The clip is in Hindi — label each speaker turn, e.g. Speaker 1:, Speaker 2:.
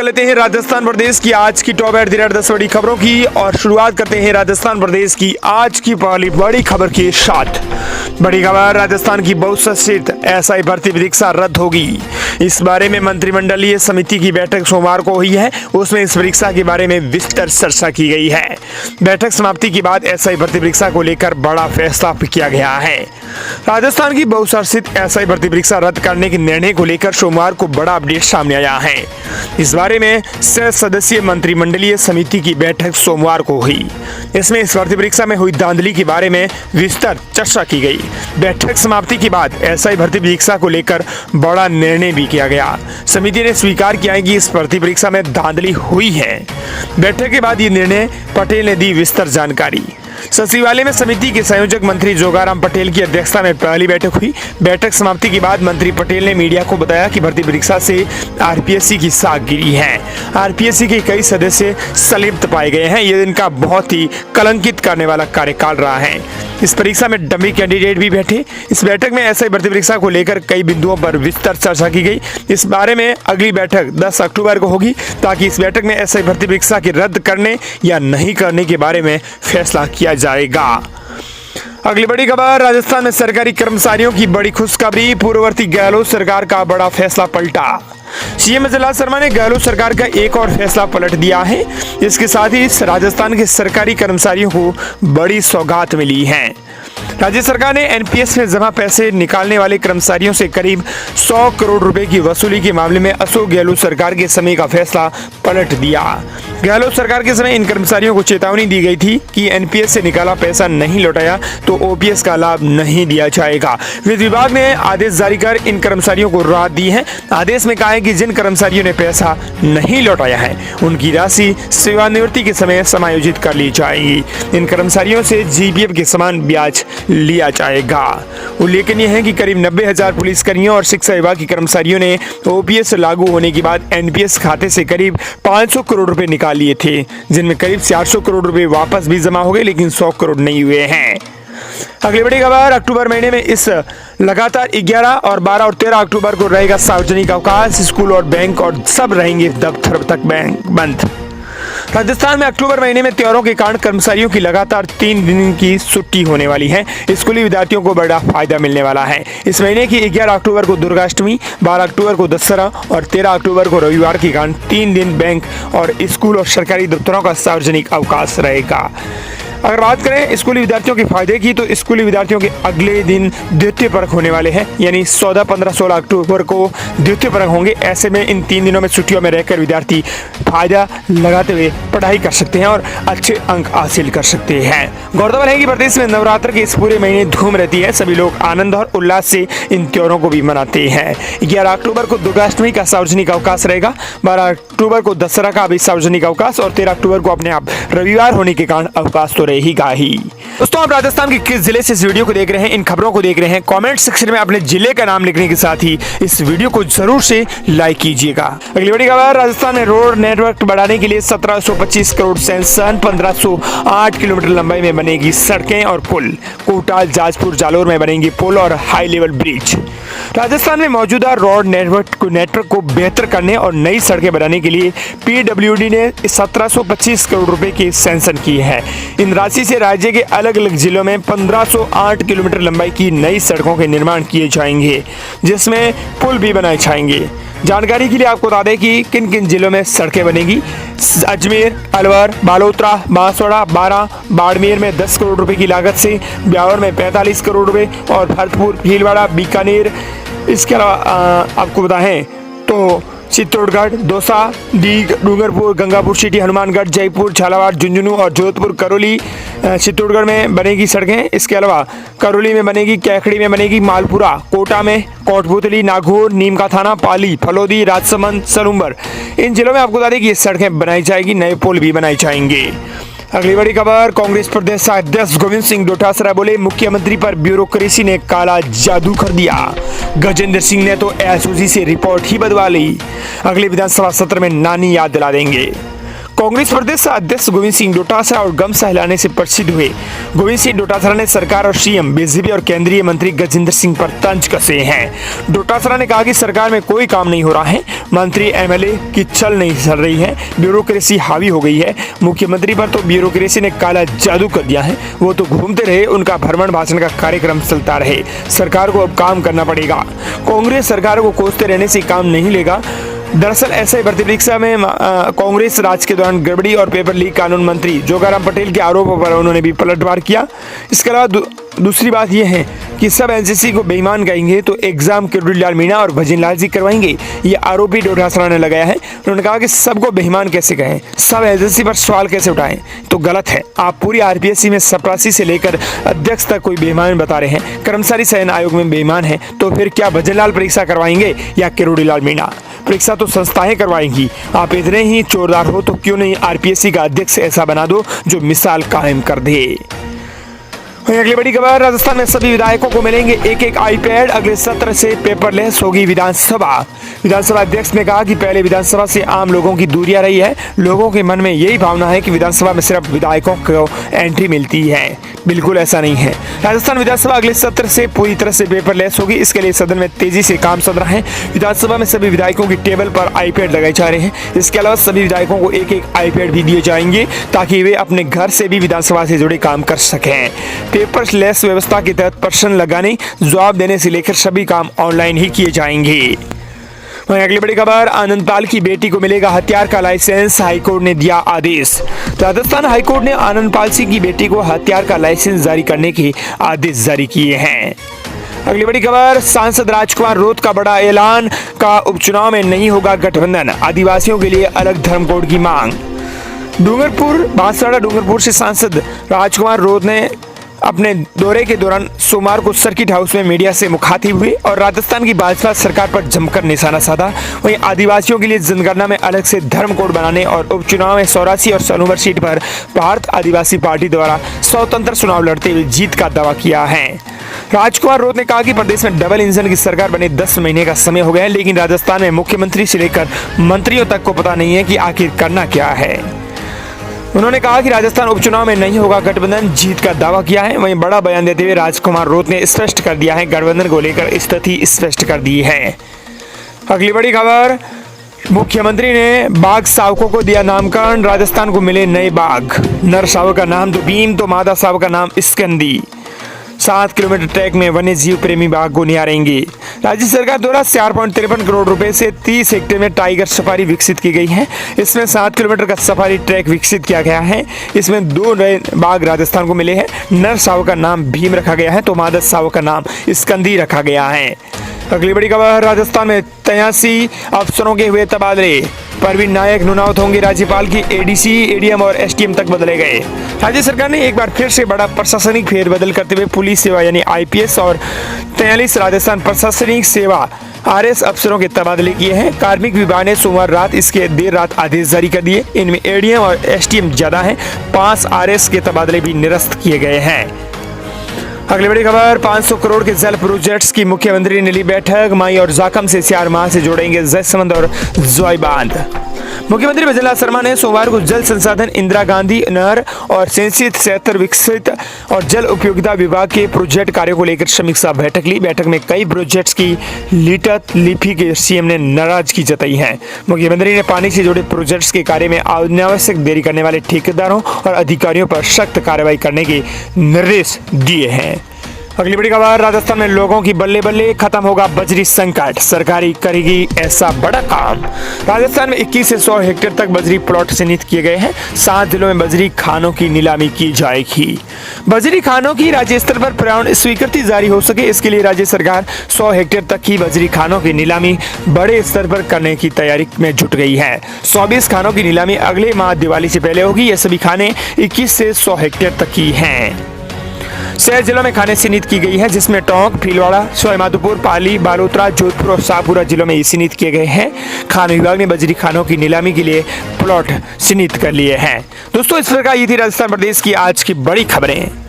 Speaker 1: लेते हैं राजस्थान प्रदेश की आज की टॉप 10 बड़ी खबरों की और शुरुआत करते हैं राजस्थान प्रदेश की आज की पहली बड़ी खबर के साथ। बड़ी खबर, राजस्थान की बहुचर्चित एसआई भर्ती परीक्षा रद्द होगी। इस बारे में मंत्रिमंडलीय समिति की बैठक सोमवार को हुई है। उसमें इस परीक्षा के बारे में विस्तृत चर्चा की गई है। बैठक समाप्ति के बाद एसआई भर्ती परीक्षा को लेकर बड़ा फैसला किया गया है। राजस्थान की बहुचर्चित एसआई भर्ती परीक्षा रद्द करने के निर्णय को लेकर सोमवार को बड़ा अपडेट सामने आया है। इस बारे में 6 सदस्यीय मंत्रिमंडलीय समिति की बैठक सोमवार को हुई। इसमें इस भर्ती परीक्षा में हुई धांधली के बारे में विस्तृत चर्चा की गई। बैठक समाप्ति के बाद एसआई भर्ती परीक्षा को लेकर बड़ा निर्णय भी किया गया। समिति ने स्वीकार किया कि इस भर्ती परीक्षा में धांधली हुई है। बैठक के बाद ये निर्णय पटेल ने दी विस्तृत जानकारी। सचिवालय में समिति के संयोजक मंत्री जोगाराम पटेल की अध्यक्षता में पहली बैठक हुई। बैठक समाप्ति के बाद मंत्री पटेल ने मीडिया को बताया कि भर्ती परीक्षा से आरपीएससी की साख गिरी है। आरपीएससी के कई सदस्य संलिप्त पाए गए हैं। यह इनका बहुत ही कलंकित करने वाला कार्यकाल रहा है। इस परीक्षा में डमी कैंडिडेट भी बैठे। इस बैठक में एसआई भर्ती परीक्षा को लेकर कई बिंदुओं पर विस्तृत चर्चा की गई। इस बारे में अगली बैठक 10 अक्टूबर को होगी, ताकि इस बैठक में एसआई भर्ती परीक्षा के रद्द करने या नहीं करने के बारे में फैसला किया जाएगा। अगली बड़ी खबर, राजस्थान में सरकारी कर्मचारियों की बड़ी खुशखबरी। पूर्ववर्ती गहलोत सरकार का बड़ा फैसला पलटा। सीएम जयललिता शर्मा ने गहलोत सरकार का एक और फैसला पलट दिया है। इसके साथ ही राजस्थान के सरकारी कर्मचारियों को बड़ी सौगात मिली है। राज्य सरकार ने एनपीएस में जमा पैसे निकालने वाले कर्मचारियों से करीब 100 करोड़ रुपए की वसूली के मामले में अशोक गहलोत सरकार के समय का फैसला पलट दिया। गहलोत सरकार के समय इन कर्मचारियों को चेतावनी दी गई थी कि एनपीएस से निकाला पैसा नहीं लौटाया तो ओपीएस का लाभ नहीं दिया जाएगा। वित्त विभाग ने आदेश जारी कर इन कर्मचारियों को राहत दी है। आदेश में कहा है कि जिन कर्मचारियों ने पैसा नहीं लौटाया है उनकी राशि सेवानिवृत्ति के समय समायोजित कर ली जाएगी। इन कर्मचारियों से जीपीएफ के समान ब्याज लिया जाएगा। उल्लेखनीय है कि करीब 90,000 पुलिसकर्मियों और शिक्षा विभाग के कर्मचारियों ने ओपीएस लागू होने के बाद एनपीएस खाते से करीब 500 करोड़ रुपए निकाल लिए थे, जिनमें करीब 400 करोड़ रुपए वापस भी जमा हो गए, लेकिन 100 करोड़ नहीं हुए हैं। अगली बड़ी खबर, अक्टूबर महीने में इस लगातार 11 और 12 और 13 अक्टूबर को रहेगा सार्वजनिक अवकाश। स्कूल और बैंक और सब रहेंगे दफ्तर तक बैंक बंद। राजस्थान में अक्टूबर महीने में त्योहारों के कारण कर्मचारियों की लगातार 3 दिन की छुट्टी होने वाली है। स्कूली विद्यार्थियों को बड़ा फायदा मिलने वाला है। इस महीने की 11 अक्टूबर को दुर्गाष्टमी, 12 अक्टूबर को दशहरा और 13 अक्टूबर को रविवार के कारण 3 दिन बैंक और स्कूल और सरकारी दफ्तरों का सार्वजनिक अवकाश रहेगा। अगर बात करें स्कूली विद्यार्थियों के फायदे की, तो स्कूली विद्यार्थियों के अगले दिन द्वितीय परख होने वाले हैं, यानी 14, 15, 16 अक्टूबर को द्वितीय परख होंगे। ऐसे में इन 3 दिनों में छुट्टियों में रहकर विद्यार्थी फायदा लगाते हुए पढ़ाई कर सकते हैं और अच्छे अंक हासिल कर सकते हैं। गौरतलब है कि प्रदेश में नवरात्र के इस पूरे महीने धूम रहती है। सभी लोग आनंद और उल्लास से इन त्योहारों को भी मनाते हैं। 11 अक्टूबर को दुर्गाष्टमी का सार्वजनिक अवकाश रहेगा, 12 अक्टूबर को दशहरा का भी सार्वजनिक अवकाश और 13 अक्टूबर को अपने आप रविवार होने के कारण अवकाश तो रहेगा ही। दोस्तों, आप राजस्थान के किस जिले से इस वीडियो को देख रहे हैं, इन खबरों को देख रहे हैं, कमेंट सेक्शन में अपने जिले का नाम लिखने के साथ ही इस वीडियो को जरूर से लाइक कीजिएगा। अगली बड़ी खबर, राजस्थान में रोड नेटवर्क बढ़ाने के लिए 1725 करोड़ सैंक्शन, 1508 किलोमीटर लंबाई में बनेगी सड़कें और पुल। कोटा, जाजपुर, जालोर में बनेंगी पुल और हाई लेवल ब्रिज। राजस्थान में मौजूदा रोड नेटवर्क को बेहतर करने और नई सड़कें बनाने के लिए पीडब्ल्यूडी ने 1725 करोड़ रुपए की सैंक्शन की है। इन राशि से राज्य के अलग अलग जिलों में 1508 किलोमीटर लंबाई की नई सड़कों के निर्माण किए जाएंगे, जिसमें पुल भी बनाए जाएंगे। जानकारी के लिए आपको बता दें कि किन किन जिलों में सड़कें बनेगी। अजमेर, अलवर, बालोतरा, बांसवाड़ा, बारां, बाड़मेर में 10 करोड़ रुपए की लागत से, ब्यावर में 45 करोड़ रुपए और भरतपुर, भीलवाड़ा, बीकानेर। इसके अलावा आपको बताएं तो चित्तौड़गढ़, दौसा, डीग, डूंगरपुर, गंगापुर सिटी, हनुमानगढ़, जयपुर, झालावाड़, झुंझुनू और जोधपुर, करौली चित्तौड़गढ़ में बनेगी सड़कें। इसके अलावा करौली में बनेगी, कैखड़ी में बनेगी, मालपुरा, कोटा में, कोटपुतली, नागौर, नीम का थाना, पाली, फलोदी, राजसमंद, सलूम्बर, इन जिलों में आपको बता दें कि ये सड़कें बनाई जाएगी, नए पुल भी बनाए जाएंगे। अगली बड़ी खबर, कांग्रेस प्रदेश अध्यक्ष गोविंद सिंह डोटासरा बोले मुख्यमंत्री पर ब्यूरोक्रेसी ने काला जादू कर दिया। गजेंद्र सिंह ने तो एसओजी से रिपोर्ट ही बदलवा ली। अगले विधानसभा सत्र में नानी याद दिला देंगे। कांग्रेस प्रदेश अध्यक्ष गोविंद सिंह डोटासरा और गम सहलाने से प्रसिद्ध हुए गोविंद सिंह डोटासरा ने सरकार और सीएम, बीजेपी और केंद्रीय मंत्री गजेंद्र सिंह पर तंज कसे हैं। डोटासरा ने कहा कि सरकार में कोई काम नहीं हो रहा है, मंत्री एमएलए की चल नहीं चल रही है, ब्यूरोक्रेसी हावी हो गई है। मुख्यमंत्री पर तो ब्यूरोक्रेसी ने काला जादू कर दिया है, वो तो घूमते रहे, उनका भ्रमण भाषण का कार्यक्रम चलता रहे। सरकार को अब काम करना पड़ेगा। कांग्रेस सरकार को कोसते रहने से काम नहीं लेगा। दरअसल एसआई भर्ती परीक्षा में कांग्रेस राज के दौरान गड़बड़ी और पेपर लीक कानून मंत्री जोगाराम पटेल के आरोपों पर उन्होंने भी पलटवार किया। इसके अलावा दूसरी बात यह है कि सब एनसीसी को बेईमान कहेंगे तो एग्जाम किरोड़ीलाल मीणा और भजन लाल जी करवाएंगे, ये आरोपी डोटासरा ने लगाया है। उन्होंने कहा कि सबको बेईमान कैसे कहें, सब एनसीसी पर सवाल कैसे उठाएं, तो गलत है। आप पूरी आरपीएससी में चपरासी से लेकर अध्यक्ष तक कोई बेईमान बता रहे हैं। कर्मचारी चयन आयोग में बेईमान है तो फिर क्या भजन लाल परीक्षा करवाएंगे या किरोड़ीलाल मीणा? परीक्षा तो संस्थाएं करवाएंगी। आप इतने ही चोरदार हो तो क्यों नहीं आरपीएससी का अध्यक्ष ऐसा बना दो जो मिसाल कायम कर दे। अगली बड़ी खबर, राजस्थान में सभी विधायकों को मिलेंगे एक आईपैड, अगले सत्र से पेपरलेस होगी विधानसभा। विधानसभा अध्यक्ष ने कहा कि पहले विधानसभा से आम लोगों की दूरियां रही है, लोगों के मन में यही भावना है कि विधानसभा में सिर्फ विधायकों को एंट्री मिलती है। बिल्कुल ऐसा नहीं है। राजस्थान विधानसभा अगले सत्र से पूरी तरह से पेपरलेस होगी। इसके लिए सदन में तेजी से काम चल रहा है। विधानसभा में सभी विधायकों की टेबल पर आईपैड लगाए जा रहे हैं। इसके अलावा सभी विधायकों को एक आईपैड भी दिए जाएंगे ताकि वे अपने घर से भी विधानसभा से जुड़े काम कर सकें। पेपरलेस व्यवस्था के तहत प्रश्न लगाने, जवाब देने से लेकर सभी काम ऑनलाइन ही किए जाएंगे। वहीं अगली बड़ी खबर, आनंदपाल की बेटी को मिलेगा हथियार का लाइसेंस, हाईकोर्ट ने दिया आदेश। राजस्थान हाईकोर्ट ने आनंदपाल सिंह की बेटी को हथियार का लाइसेंस जारी करने के आदेश जारी किए हैं। अगली बड़ी खबर, सांसद राजकुमार रोत का बड़ा ऐलान, का उपचुनाव में नहीं होगा गठबंधन, आदिवासियों के लिए अलग धर्म कोड की मांग। बांसवाड़ा डूंगरपुर से सांसद राजकुमार रोत ने अपने दौरे के दौरान सोमवार को सर्किट हाउस में मीडिया से मुखातिब हुए और राजस्थान की भाजपा सरकार पर जमकर निशाना साधा। वहीं आदिवासियों के लिए जनगणना में अलग से धर्म कोड बनाने और उपचुनाव में सौरासी और सनूबर सीट पर भारत आदिवासी पार्टी द्वारा स्वतंत्र चुनाव लड़ते हुए जीत का दावा किया है। राजकुमार रोत ने कहा कि प्रदेश में डबल इंजन की सरकार बने 10 महीने का समय हो गया है, लेकिन राजस्थान में मुख्यमंत्री से लेकर मंत्रियों तक को पता नहीं है कि आखिर करना क्या है। उन्होंने कहा कि राजस्थान उपचुनाव में नहीं होगा गठबंधन, जीत का दावा किया है। वहीं बड़ा बयान देते हुए राजकुमार रोत ने स्पष्ट कर दिया है, गठबंधन को लेकर स्थिति स्पष्ट कर दी है। अगली बड़ी खबर, मुख्यमंत्री ने बाघ शावकों को दिया नामकरण, राजस्थान को मिले नए बाघ। नर शावक का नाम तो भीम, तो मादा शावक का नाम स्कंदी। 7 किलोमीटर ट्रैक में वन्य जीव प्रेमी बाघ को निहारेंगे। राज्य सरकार द्वारा 4.53 करोड़ रुपए से 30 हेक्टेयर में टाइगर सफारी विकसित की गई है। इसमें 7 किलोमीटर का सफारी ट्रैक विकसित किया गया है। इसमें 2 नए बाघ राजस्थान को मिले हैं। नर शावक का नाम भीम रखा गया है तो मादा शावक का नाम स्कंदी रखा गया है। अगली बड़ी खबर, राजस्थान में 83 अफसरों के हुए तबादले, परवीन नायक नुनावत होंगे राज्यपाल की, एडीसी, एडीएम और एसडीएम तक बदले गए। राज्य सरकार ने एक बार फिर से बड़ा प्रशासनिक फेरबदल करते हुए पुलिस सेवा यानी आईपीएस और 43 राजस्थान प्रशासनिक सेवा आरएस अफसरों के तबादले किए हैं। कार्मिक विभाग ने सोमवार रात इसके देर रात आदेश जारी कर दिए। इनमें एडीएम और एसडीएम ज्यादा हैं। 5 आरएस के तबादले भी निरस्त किए गए हैं। अगली बड़ी खबर, 500 करोड़ के जल प्रोजेक्ट्स की मुख्यमंत्री ने ली बैठक, माई और जाखम से 4 माह से जोड़ेंगे जयसमंद और जोई बांध। मुख्यमंत्री भजन लाल शर्मा ने सोमवार को जल संसाधन, इंदिरा गांधी नहर और सिंचित क्षेत्र विकसित और जल उपयोगिता विभाग के प्रोजेक्ट कार्यों को लेकर समीक्षा बैठक ली। बैठक में कई प्रोजेक्ट्स की लिपि के सीएम ने नाराजगी जताई है। मुख्यमंत्री ने पानी से जुड़े प्रोजेक्ट्स के कार्य में अनावश्यक देरी करने वाले ठेकेदारों और अधिकारियों पर सख्त कार्रवाई करने के निर्देश दिए हैं। अगली बड़ी खबर, राजस्थान में लोगों की बल्ले बल्ले, खत्म होगा बजरी संकट, सरकारी करेगी ऐसा बड़ा काम। राजस्थान में 21 से 100 हेक्टेयर तक बजरी प्लॉट चिन्हित किए गए हैं। 7 जिलों में बजरी खानों की नीलामी की जाएगी। बजरी खानों की राज्य स्तर पर पर्यावरण स्वीकृति जारी हो सके, इसके लिए राज्य सरकार 100 हेक्टेयर तक की बजरी खानों की नीलामी बड़े स्तर पर करने की तैयारी में जुट गई है। 120 खानों की नीलामी अगले माह दिवाली से पहले होगी। ये सभी खाने 21 से 100 हेक्टेयर तक की हैं। 6 जिलों में खाने चिन्हित की गई है, जिसमें टोंक, भीलवाड़ा, सवाईमाधोपुर, पाली, बालोतरा, जोधपुर और शाहपुरा जिलों में चिन्हित किए गए हैं। खान विभाग ने बजरी खानों की नीलामी के लिए प्लॉट चिन्हित कर लिए हैं। दोस्तों, इस प्रकार ये थी राजस्थान प्रदेश की आज की बड़ी खबरें।